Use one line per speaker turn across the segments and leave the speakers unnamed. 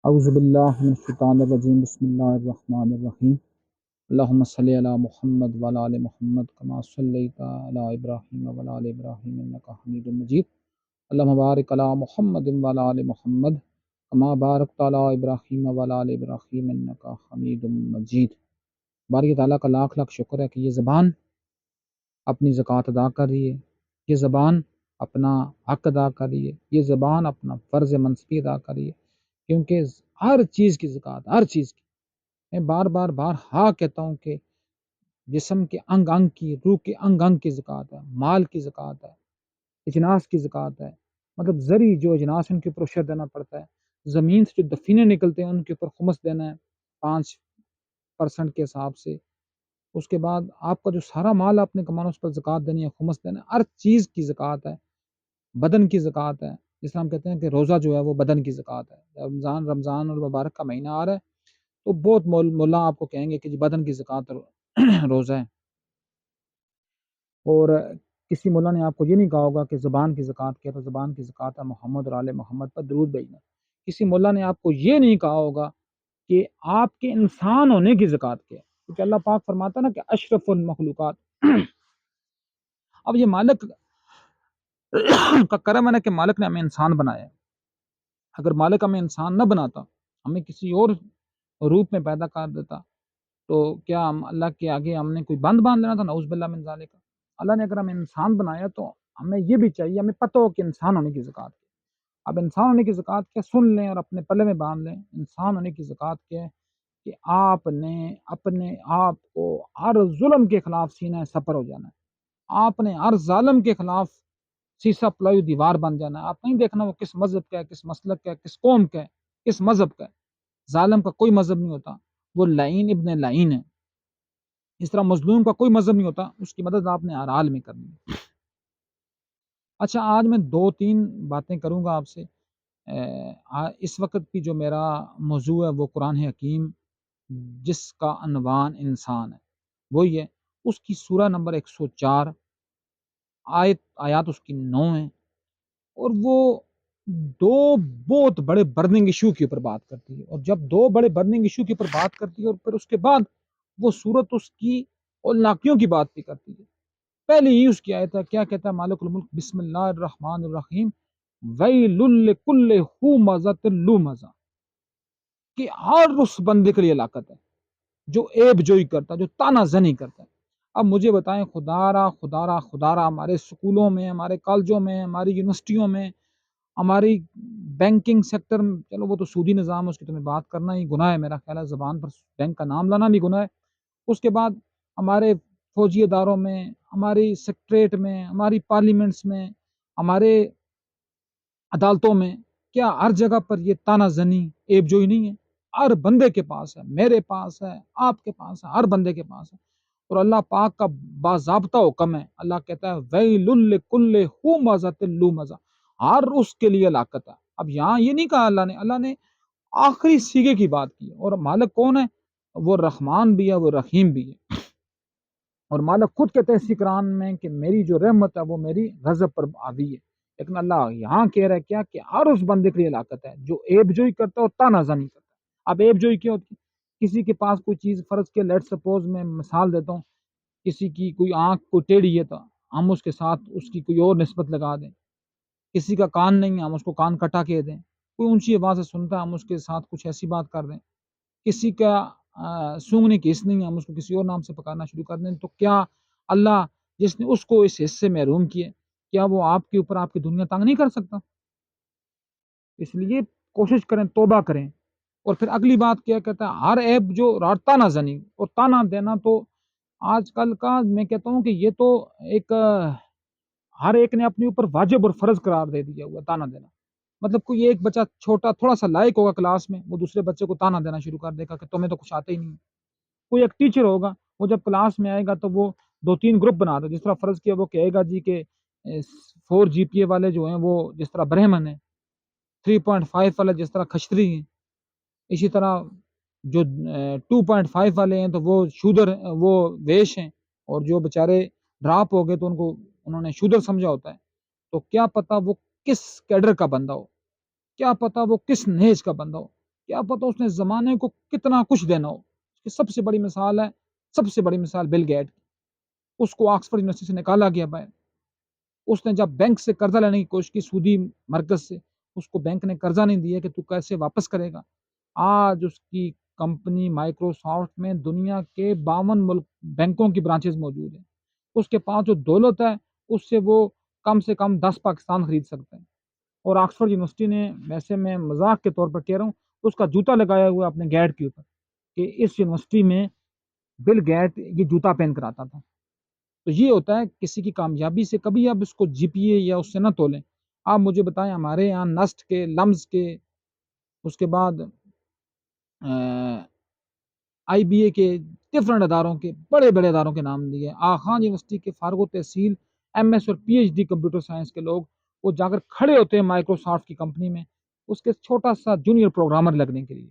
اعوذ باللہ من الشیطان الرجیم بسم اللہ الرحمن الرحیم اللہم صلی علی محمد وعلی آل محمد کما صلیت علی ابراہیم وعلی آل ابراہیم انک حمید مجید اللہم بارک علی محمد وعلی آل محمد کما بارکت علی ابراہیم وعلی آل ابراہیم انک حمید مجید۔ باری تعالیٰ کا لاکھ لاکھ شکر ہے کہ یہ زبان اپنی زکوٰۃ ادا کر رہی ہے، یہ زبان اپنا حق ادا کر رہی ہے، یہ زبان اپنا فرض منصبی ادا کر رہی ہے، کیونکہ ہر چیز کی زکوٰۃ، ہر چیز کی، میں بار ہاں کہتا ہوں کہ جسم کے انگ انگ کی، روح کے انگ انگ کی زکوٰۃ ہے، مال کی زکوٰۃ ہے، اجناس کی زکوٰۃ ہے، مطلب زرعی جو اجناس ان کے اوپر عشر دینا پڑتا ہے، زمین سے جو دفینے نکلتے ہیں ان کے اوپر خمس دینا ہے 5% کے حساب سے، اس کے بعد آپ کا جو سارا مال آپ نے کمانا اس پر زکوٰۃ دینی ہے، خمس دینا ہے، ہر چیز کی زکوٰۃ ہے، بدن کی زکوٰۃ ہے، جس طرح ہم کہتے ہیں کہ روزہ جو ہے وہ بدن کی زکوٰۃ ہے۔ رمضان المبارک کا مہینہ آ رہا ہے تو بہت مولا آپ کو کہیں گے کہ جی بدن کی زکوٰۃ روزہ ہے، اور کسی مولا نے آپ کو یہ نہیں کہا ہوگا کہ زبان کی زکوٰۃ کیا، تو زبان کی زکوٰۃ ہے محمد اور آل محمد پر درود بھیجنا۔ کسی مولا نے آپ کو یہ نہیں کہا ہوگا کہ آپ کے انسان ہونے کی زکوٰۃ کیا، کیونکہ اللہ پاک فرماتا ہے نا کہ اشرف المخلوقات۔ اب یہ مالک کا کرم ہے نا کہ مالک نے ہمیں انسان بنایا ہے، اگر مالک ہمیں انسان نہ بناتا، ہمیں کسی اور روپ میں پیدا کر دیتا، تو کیا ہم اللہ کے آگے ہم نے کوئی بند باندھ لینا تھا؟ نعوذ باللہ من ذالک۔ اللہ نے اگر ہمیں انسان بنایا تو ہمیں یہ بھی چاہیے، ہمیں پتہ ہو کہ انسان ہونے کی زکوٰۃ کیا۔ اب انسان ہونے کی زکوٰۃ کیا، سن لیں اور اپنے پلے میں باندھ لیں۔ انسان ہونے کی زکوٰۃ کیا ہے کہ آپ نے اپنے آپ کو ہر ظلم کے خلاف سینہ سپر ہو جانا ہے، آپ نے ہر ظالم کے خلاف سیسا پلائی دیوار بن جانا ہے۔ آپ نہیں دیکھنا وہ کس مذہب کا ہے، کس مسلک کا ہے، کس قوم کا ہے، کس مذہب کا ہے۔ ظالم کا کوئی مذہب نہیں ہوتا، وہ لعین ابن لعین ہے۔ اس طرح مظلوم کا کوئی مذہب نہیں ہوتا، اس کی مدد آپ نے ہر حال میں کرنی ہے۔ اچھا، آج میں 2-3 باتیں کروں گا آپ سے۔ اس وقت کی جو میرا موضوع ہے وہ قرآن حکیم جس کا عنوان انسان ہے، وہی ہے۔ اس کی سورہ نمبر 104، آیات اس کی 9 ہیں، اور وہ دو بہت بڑے برننگ ایشو کے اوپر بات کرتی ہے، اور جب دو بڑے برننگ ایشو کے اوپر بات کرتی ہے اور پھر اس کے بعد وہ صورت اس کی اور لاکیوں کی بات بھی کرتی ہے۔ پہلے ہی اس کی آیت ہے، کیا کہتا ہے مالک الملک بسم اللہ الرحمن الرحیم ویل لکل ھمزۃ لمزہ، کہ ہر اس بندے کے لیے ہلاکت ہے جو عیب جوئی کرتا ہے، جو تانا زنی کرتا ہے۔ اب مجھے بتائیں، خدا را ہمارے سکولوں میں، ہمارے کالجوں میں، ہماری یونیورسٹیوں میں، ہماری بینکنگ سیکٹر میں، چلو وہ تو سودی نظام ہے، اس کی تو میں بات کرنا ہی گناہ ہے، میرا خیال ہے زبان پر بینک کا نام لانا بھی گناہ ہے۔ اس کے بعد ہمارے فوجی اداروں میں، ہماری سیکٹریٹ میں، ہماری پارلیمنٹس میں، ہمارے عدالتوں میں، کیا ہر جگہ پر یہ تانا زنی عیب جوئی نہیں ہے؟ ہر بندے کے پاس ہے، میرے پاس ہے، آپ کے پاس ہے، ہر بندے کے پاس ہے۔ اور اللہ پاک کا باضابطہ حکم ہے، اللہ کہتا ہے ویل لکل ھمزۃ لمزہ، ہر اس کے لیے ہلاکت ہے۔ اب یہاں یہ نہیں کہا اللہ نے آخری سیگے کی بات کی، اور مالک کون ہے؟ وہ رحمان بھی ہے، وہ رحیم بھی ہے، اور مالک خود کہتے ہیں اسی قرآن میں کہ میری جو رحمت ہے وہ میری غضب پر حاوی ہے۔ لیکن اللہ یہاں کہہ رہا ہے کیا کہ ہر اس بندے کے لیے ہلاکت ہے جو عیب جوئی کرتا ہے اور تانا زنی کرتا ہے۔ اب عیب جوئی کیا ہوتی ہے؟ کسی کے پاس کوئی چیز، فرض کے لیٹ سپوز میں مثال دیتا ہوں، کسی کی کوئی آنکھ کوئی ٹیڑھی ہے تو ہم اس کے ساتھ اس کی کوئی اور نسبت لگا دیں، کسی کا کان نہیں ہے ہم اس کو کان کٹا کے دیں، کوئی اونچی آواز سے سنتا ہے ہم اس کے ساتھ کچھ ایسی بات کر دیں، کسی کا سونگنے کی حس نہیں ہے ہم اس کو کسی اور نام سے پکارنا شروع کر دیں، تو کیا اللہ جس نے اس کو اس حصے میں محروم کیے، کیا وہ آپ کے اوپر آپ کی دنیا تنگ نہیں کر سکتا؟ اس لیے کوشش کریں، توبہ کریں۔ اور پھر اگلی بات کیا کہتا ہے، ہر عیب جو تانا زنی اور تانا دینا، تو آج کل کا میں کہتا ہوں کہ یہ تو ایک ہر ایک نے اپنے اوپر واجب اور فرض قرار دے دیا ہوا تانا دینا۔ مطلب کوئی ایک بچہ چھوٹا تھوڑا سا لائق ہوگا کلاس میں، وہ دوسرے بچے کو تانا دینا شروع کر دے گا کہ تمہیں تو کچھ آتا ہی نہیں۔ کوئی ایک ٹیچر ہوگا، وہ جب کلاس میں آئے گا تو وہ 2-3 گروپ بنا دے، جس طرح فرض کیا وہ کہے گا جی کہ 4 GPA والے جو ہیں وہ جس طرح برہمن ہیں، 3.5 والے جس طرح کھچتری ہیں، اسی طرح جو 2.5 والے ہیں تو وہ شودر، وہ ویش ہیں، اور جو بیچارے ڈراپ ہو گئے تو انہوں نے شودر سمجھا ہوتا ہے۔ تو کیا پتا وہ کس کیڈر کا بندہ ہو، کیا پتا وہ کس نہج کا بندہ ہو۔ کیا پتہ اس نے زمانے کو کتنا کچھ دینا ہو. اس کی سب سے بڑی مثال بل گیٹ. اس کو آکسفورڈ یونیورسٹی سے نکالا گیا باہر. اس نے جب بینک سے قرضہ لینے کی کوشش کی سودی مرکز سے، اس کو بینک نے قرضہ نہیں دیا کہ تو کیسے واپس کرے گا. آج اس کی کمپنی مائکروسافٹ میں دنیا کے 52 ملک بینکوں کی برانچز موجود ہیں. اس کے پاس جو دولت ہے اس سے وہ کم سے کم 10 پاکستان خرید سکتے ہیں. اور آکسفورڈ یونیورسٹی نے، ویسے میں مذاق کے طور پر کہہ رہا ہوں، اس کا جوتا لگایا ہوا اپنے گیٹ کے اوپر کہ اس یونیورسٹی میں بل گیٹ یہ جوتا پہن کر آتا تھا. تو یہ ہوتا ہے کسی کی کامیابی سے کبھی آپ اس کو جی پی اے یا اس سے نہ تولیں. آپ مجھے بتائیں ہمارے یہاں نسٹ کے، لمز کے، اس کے بعد آئی بی اے کے، ڈفرنٹ اداروں کے، بڑے بڑے اداروں کے نام دیے. آخان یونیورسٹی کے فارغ و تحصیل ایم ایس اور P H D computer science کے لوگ وہ جا کر کھڑے ہوتے ہیں مائکروسافٹ کی کمپنی میں اس کے چھوٹا سا جونیئر پروگرامر لگنے کے لیے.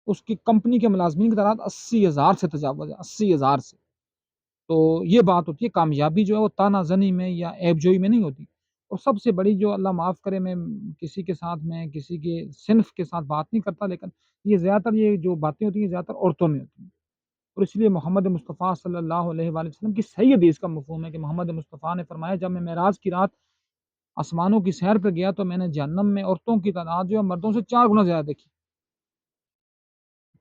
اس کی کمپنی کے ملازمین کی تعداد 80,000 سے تجاوز ہے، 80,000 سے. تو یہ بات ہوتی ہے کامیابی جو ہے وہ تانا زنی میں یا عیب جوئی میں نہیں ہوتی. اور سب سے بڑی جو اللہ معاف کرے، میں کسی کے ساتھ، میں کسی کے صنف کے ساتھ بات نہیں کرتا، لیکن یہ زیادہ تر یہ جو باتیں ہوتی ہیں زیادہ تر عورتوں میں ہوتی ہیں. اور اس لیے محمد مصطفیٰ صلی اللہ علیہ وآلہ وسلم کی صحیح حدیث کا مفہوم ہے کہ محمد مصطفیٰ نے فرمایا جب میں معراج کی رات آسمانوں کی سیر پہ گیا تو میں نے جہنم میں عورتوں کی تعداد جو ہے مردوں سے 4 گنا زیادہ دیکھی.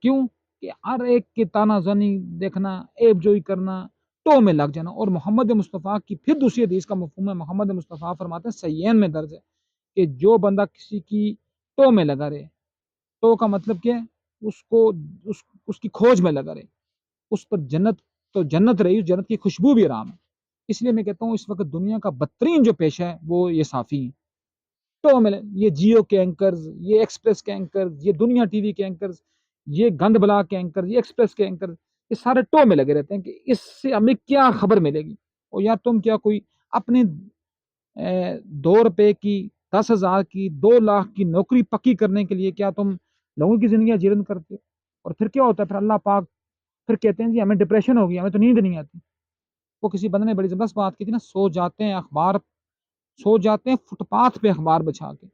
کیوں؟ کہ ہر ایک کی تانا زنی دیکھنا، عیب جوئی کرنا، ٹو میں لگ جانا. اور محمد مصطفیٰ کی پھر دوسری حدیث کا مفہوم ہے، محمد مصطفیٰ فرماتے ہیں صحیحین میں درج ہے کہ جو بندہ کسی کی ٹو میں لگا رہے، ٹو کا مطلب کیا ہے، اس کی کھوج میں لگا رہے، اس پر جنت رہی، اس جنت کی خوشبو بھی آرام ہے. اس لیے میں کہتا ہوں اس وقت دنیا کا بدترین جو پیشہ ہے وہ یہ صافی ہے. ٹو میں یہ جیو کے اینکرز، یہ ایکسپریس کے اینکرز، یہ دنیا ٹی وی کے اینکرز، یہ گند بلا کے اینکر، یہ ایکسپریس کے اینکر، یہ سارے ٹو میں لگے رہتے ہیں کہ اس سے ہمیں کیا خبر ملے گی. اور یا تم کیا کوئی اپنے 2 روپے کی، 10,000 کی، 2 لاکھ کی نوکری پکی کرنے کے لیے کیا تم لوگوں کی زندگیاں جیرن کرتے ہو؟ اور پھر کیا ہوتا ہے، پھر اللہ پاک پھر کہتے ہیں جی ہمیں ڈپریشن ہو گیا، ہمیں تو نیند نہیں آتی. وہ کسی بندے نے بڑی زبردست بات کی تھی نا، سو جاتے ہیں فٹ پاتھ پہ اخبار بچھا کے،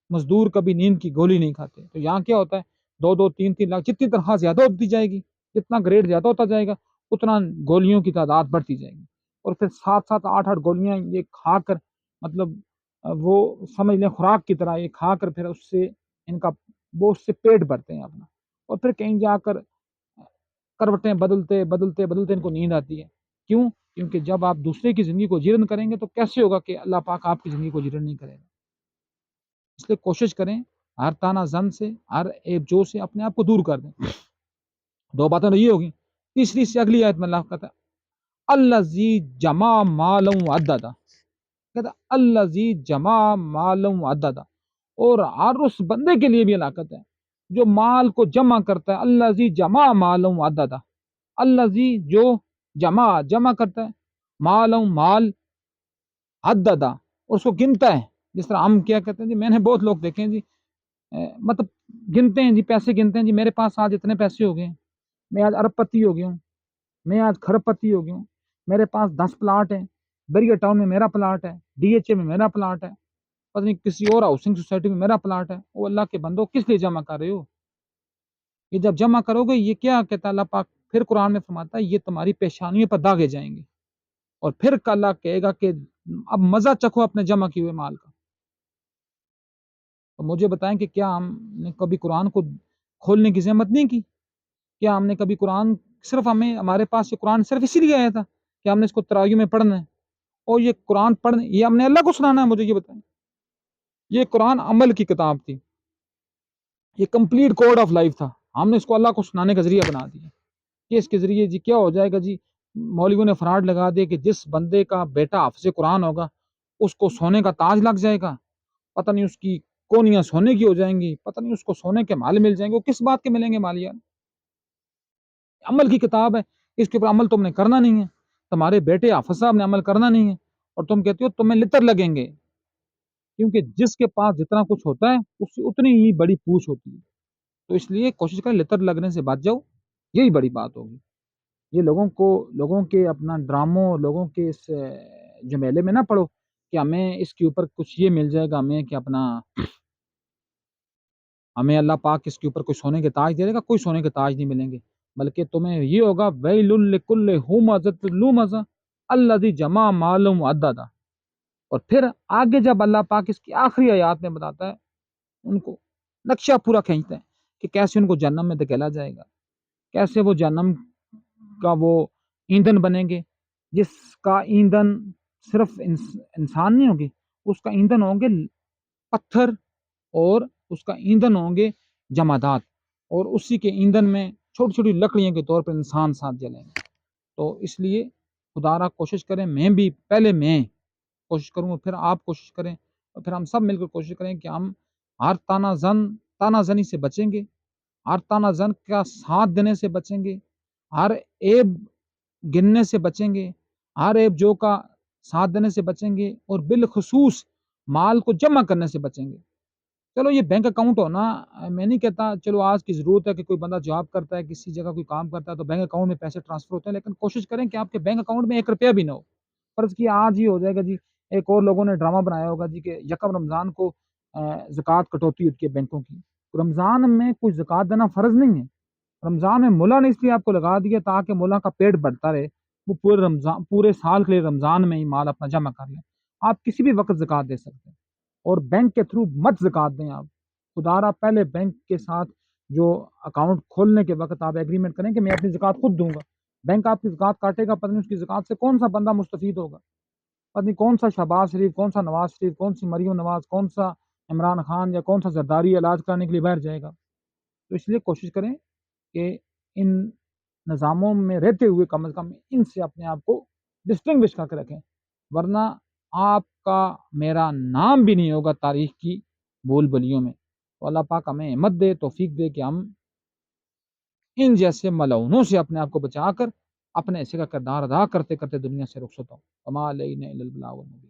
مزدور کبھی نیند کی گولی نہیں کھاتے. تو یہاں کیا ہوتا ہے، 2-2 3-3 لاکھ، جتنی تنخواہ زیادہ ہوتی جائے گی، جتنا گریڈ زیادہ ہوتا جائے گا، اتنا گولیوں کی تعداد بڑھتی جائے گی. اور پھر 7-7 8-8 گولیاں یہ کھا کر، مطلب وہ سمجھ لیں خوراک کی طرح یہ کھا کر، پھر اس سے ان کا وہ اس سے پیٹ بھرتے ہیں اپنا. اور پھر کہیں جا کر کروٹیں بدلتے بدلتے بدلتے ان کو نیند آتی ہے. کیوں؟ کیونکہ جب آپ دوسرے کی زندگی کو جیرن کریں گے تو کیسے ہوگا کہ اللہ پاک آپ کی زندگی کو جیرن نہیں کرے گا. اس لیے کوشش کریں ہر تانا زن سے، ہر عیب جو سے اپنے آپ کو دور کر دیں. 2 باتیں تو یہ ہوگی. تیسری سے اگلی آیت میں اللہ کہتا ہے الذی جمع مالا وعددا، کہتا الذی جمع مالا وعددا. اور ہر اس بندے کے لیے بھی اللہ کہتا ہے جو مال کو جمع کرتا ہے. الذی جمع مالا وعددا، الذی جو جمع کرتا ہے، مال عددا، اور اس کو گنتا ہے. جس طرح ہم کیا کہتے ہیں جی، میں نے بہت لوگ دیکھے ہیں جی، مطلب گنتے ہیں جی، پیسے گنتے ہیں جی، میرے پاس آج اتنے پیسے ہو گئے ہیں، میں آج ارب پتی ہو گیا ہوں، میں آج کھرب پتی ہو گیا ہوں، میرے پاس 10 پلاٹ ہیں، بیریہ ٹاؤن میں میرا پلاٹ ہے، ڈی ایچ اے میں میرا پلاٹ ہے، پتہ نہیں کسی اور ہاؤسنگ سوسائٹی میں میرا پلاٹ ہے. وہ اللہ کے بندو کس لیے جمع کر رہے ہو؟ یہ جب جمع کرو گے، یہ کیا کہتا ہے اللہ پاک پھر قرآن میں فرماتا ہے یہ تمہاری پیشانیوں پر داغے جائیں گے. اور پھر اللہ کہے گا کہ اب مزہ چکھو اپنے جمع کیے ہوئے مال کا. تو مجھے بتائیں کہ کیا ہم نے کبھی قرآن کو کھولنے کی زحمت نہیں کی؟ کیا ہم نے کبھی قرآن، صرف ہمارے پاس یہ قرآن صرف اسی لیے آیا تھا کہ ہم نے اس کو تراویح میں پڑھنا ہے، اور یہ قرآن پڑھنے یہ ہم نے اللہ کو سنانا ہے؟ مجھے یہ بتائیں. یہ قرآن عمل کی کتاب تھی، یہ کمپلیٹ کوڈ آف لائف تھا. ہم نے اس کو اللہ کو سنانے کا ذریعہ بنا دیا کہ اس کے ذریعے جی کیا ہو جائے گا جی، مولویوں نے فراڈ لگا دیا کہ جس بندے کا بیٹا حافظ قرآن ہوگا اس کو سونے کا تاج لگ جائے گا، پتہ نہیں اس کی کونیاں سونے کی ہو جائیں گی، پتہ نہیں اس کو سونے کے مال مل جائیں گے. وہ کس بات کے ملیں گے مال یار؟ عمل کی کتاب ہے، اس کے اوپر عمل تم نے کرنا نہیں ہے. تمہارے بیٹے حافظ صاحب نے عمل کرنا نہیں ہے، اور تم کہتے ہو تمہیں لتر لگیں گے. کیونکہ جس کے پاس جتنا کچھ ہوتا ہے اس سے اتنی ہی بڑی پوچھ ہوتی ہے. تو اس لیے کوشش کریں لتر لگنے سے بچ جاؤ، یہی بڑی بات ہوگی. یہ لوگوں کے اپنا ڈراموں، لوگوں کے اس جمیلے میں نہ پڑو کہ ہمیں اس کے اوپر کچھ یہ مل جائے گا، ہمیں کہ اپنا ہمیں اللہ پاک اس کے اوپر کوئی سونے کے تاج دے دے گا؟ کوئی سونے کے تاج نہیں ملیں گے، بلکہ تمہیں یہ ہوگا ویل لکل ہمزۃ لمزہ الذی جمع مالا وعددہ۔ اور پھر آگے جب اللہ پاک اس کی آخری آیات میں بتاتا ہے، ان کو نقشہ پورا کھینچتا ہے کہ کیسے ان کو جہنم میں دھکیلا جائے گا، کیسے وہ جہنم کا وہ ایندھن بنیں گے، جس کا ایندھن صرف انسان نہیں ہوگی، اس کا ایندھن ہوں گے پتھر، اور اس کا ایندھن ہوں گے جمادات، اور اسی کے ایندھن میں چھوٹی چھوٹی لکڑیوں کے طور پر انسان ساتھ جلیں گے۔ تو اس لیے خدا را کوشش کریں، میں بھی پہلے میں کوشش کروں گا، پھر آپ کوشش کریں، اور پھر ہم سب مل کر کوشش کریں کہ ہم ہر تانہ زنی سے بچیں گے، ہر تانہ زن کا ساتھ دینے سے بچیں گے، ہر عیب گننے سے بچیں گے، ہر عیب جو کا ساتھ دینے سے بچیں گے، اور بالخصوص مال کو جمع کرنے سے بچیں گے۔ چلو یہ بینک اکاؤنٹ ہونا، میں نہیں کہتا چلو آج کی ضرورت ہے کہ کوئی بندہ جاب کرتا ہے، کسی جگہ کوئی کام کرتا ہے تو بینک اکاؤنٹ میں پیسے ٹرانسفر ہوتے ہیں، لیکن کوشش کریں کہ آپ کے بینک اکاؤنٹ میں 1 روپیہ بھی نہ ہو۔ فرض کیا آج ہی ہو جائے گا جی، ایک اور لوگوں نے ڈرامہ بنایا ہوگا جی کہ یکم رمضان کو زکوٰۃ کٹوتی ہوتی ہے بینکوں کی۔ رمضان میں کوئی زکوٰۃ دینا فرض نہیں ہے، رمضان میں مولا نے اس لیے آپ کو لگا دیا تاکہ مولا کا پیٹ بڑھتا رہے، وہ پورے سال کے لیے رمضان میں ہی مال اپنا جمع کر لیں۔ آپ کسی بھی وقت زکوٰۃ دے سکتے ہیں، اور بینک کے تھرو مت زکوٰۃ دیں آپ۔ خدا را پہلے بینک کے ساتھ جو اکاؤنٹ کھولنے کے وقت آپ ایگریمنٹ کریں کہ میں اپنی زکوٰۃ خود دوں گا، بینک آپ کی زکوٰۃ کاٹے گا، پتہ نہیں اس کی زکوٰۃ سے کون سا بندہ مستفید ہوگا، پتہ نہیں کون سا شہباز شریف، کون سا نواز شریف، کون سی مریم نواز، کون سا عمران خان، یا کون سا زرداری علاج کرانے کے لیے باہر جائے گا۔ تو اس لیے کوشش کریں کہ ان نظاموں میں رہتے ہوئے کم از کم ان سے اپنے آپ کو ڈسٹنگوش کر کے رکھیں، ورنہ آپ کا میرا نام بھی نہیں ہوگا تاریخ کی بول بلیوں میں۔ تو اللہ پاک ہمیں ہمت دے، توفیق دے کہ ہم ان جیسے ملعونوں سے اپنے آپ کو بچا کر اپنے حصے کا کردار ادا کرتے کرتے دنیا سے رخصت ہوں۔ وما علینا الا البلاغ المبین۔